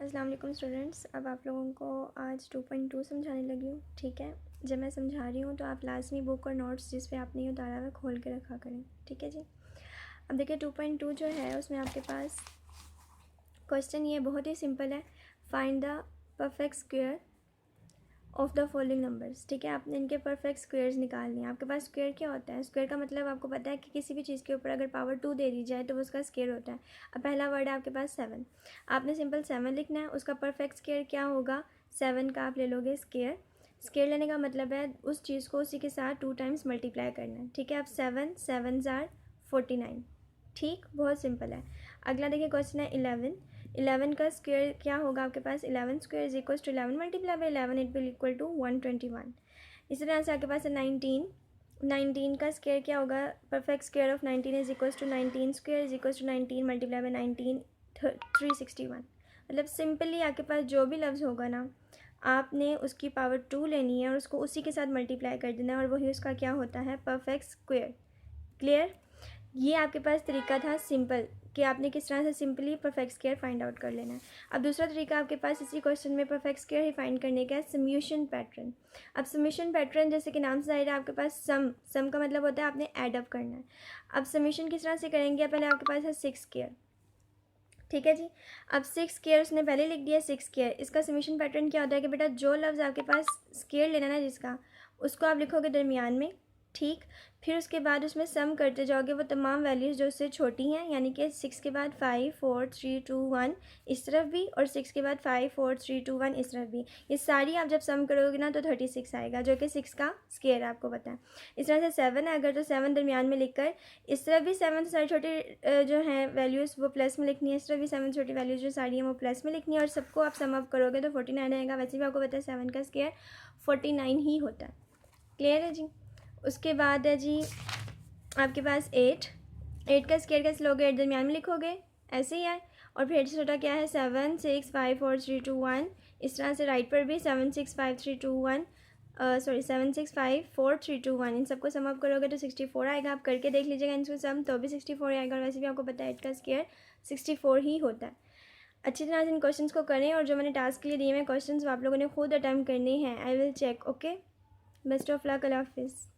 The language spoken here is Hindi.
अस्सलाम वालेकुम स्टूडेंट्स। अब आप लोगों को आज 2.2 समझाने लगी हूँ, ठीक है। जब मैं समझा रही हूँ तो आप लाजमी बुक और नोट्स जिस पे आपने ये उतारा हुआ खोल के रखा करें, ठीक है जी। अब देखिए 2.2 जो है उसमें आपके पास क्वेश्चन ये बहुत ही सिंपल है। Find the perfect square of the following numbers, ठीक है। आपने इनके परफेक्ट स्क्वायर्स निकालने हैं। आपके पास स्क्वायर क्या होता है? स्क्वायर का मतलब आपको पता है कि किसी भी चीज़ के ऊपर अगर पावर 2 दे दी जाए तो वो उसका स्क्वायर होता है। अब पहला वर्ड है आपके पास 7। आपने सिंपल 7 लिखना है। उसका परफेक्ट स्क्वायर क्या होगा? 7 का आप ले लोगे स्क्वायर। स्क्वायर लेने का मतलब है उस चीज़ को उसी के साथ 2 टाइम्स मल्टीप्लाई करना है, ठीक है। अब 7 7 आर 49, ठीक, बहुत सिंपल है। अगला देखिए क्वेश्चन है 11। 11 का स्क्वायर क्या होगा आपके पास? 11 square is equal to 11 multiply by 11, it will equal to 121। इसी तरह से आपके पास है 19। 19 का स्क्वायर क्या होगा? Perfect square of 19 is equal to 19 square is equal to 19 multiply by 19, 361। मतलब सिंपली आपके पास जो भी लफ्ज़ होगा ना, आपने उसकी पावर 2 लेनी है और उसको उसी के साथ मल्टीप्लाई कर देना है और वही उसका क्या होता है? Perfect square. क्लियर? ये आपके पास तरीका था सिंपल कि आपने किस तरह से simply perfect square find out कर लेना है। अब दूसरा तरीका आपके पास इसी क्वेश्चन में परफेक्ट स्क्वायर ही फाइंड करने का है, सम्यूशन पैटर्न। अब सम्यूशन पैटर्न जैसे कि नाम से जाहिर है आपके पास सम का मतलब होता है आपने एड अप करना है। अब सम्यूशन किस तरह से करेंगे? पहले आपके पास है 6 स्क्वायर, ठीक है जी। अब 6 स्क्वायर उसने पहले लिख दिया 6 स्क्वायर। इसका समीशन पैटर्न क्या होता है कि बेटा जो लफ्ज़ आपके पास स्क्वायर लेना ना जिसका, उसको आप लिखोगे दरमियान में, ठीक। फिर उसके बाद उसमें सम करते जाओगे वो तमाम वैल्यूज़ जो उससे छोटी हैं, यानी कि 6 के बाद 5 4 3 2 1 इस तरफ भी, और 6 के बाद 5 4 3 2 1 इस तरफ भी। ये सारी आप जब सम करोगे ना तो 36 आएगा, जो कि 6 का स्क्वायर आपको पता है। इस तरह से 7 है अगर, तो 7 दरमियान में लिख कर इस तरफ भी 7 सारी छोटी जो हैं वैल्यूज़ वो प्लस में लिखनी है, इस तरफ भी 7 छोटी वैल्यूज़ जो सारी हैं वो प्लस में लिखनी है, और सबको आप सम अप करोगे तो 49 आएगा। वैसे भी आपको पता है 7 का स्क्वायर 49 ही होता है। क्लियर है जी। उसके बाद है जी आपके पास 8। 8 का स्क्वायर कैसे लोगे? 8 दरमियान में लिखोगे, ऐसे ही है। और फिर 8 से छोटा क्या है? 7 6 5 4 3 2 1। इस तरह से राइट पर भी 7 6 5 3 2 1 7 6 5 4 3 2 1। इन सबको सम अप करोगे तो 64 आएगा। आप करके देख लीजिएगा इनको सम, तो भी 64 आएगा। और वैसे भी आपको पता है 8 का स्क्वायर 64 ही होता है। अच्छी तरह से इन क्वेश्चंस को करें, और जो मैंने टास्क के लिए दिए हुए क्वेश्चंस वो आप लोगों ने खुद अटैम्प्ट करने हैं। I will check, okay. Best of luck, अल्लाह हाफिज़।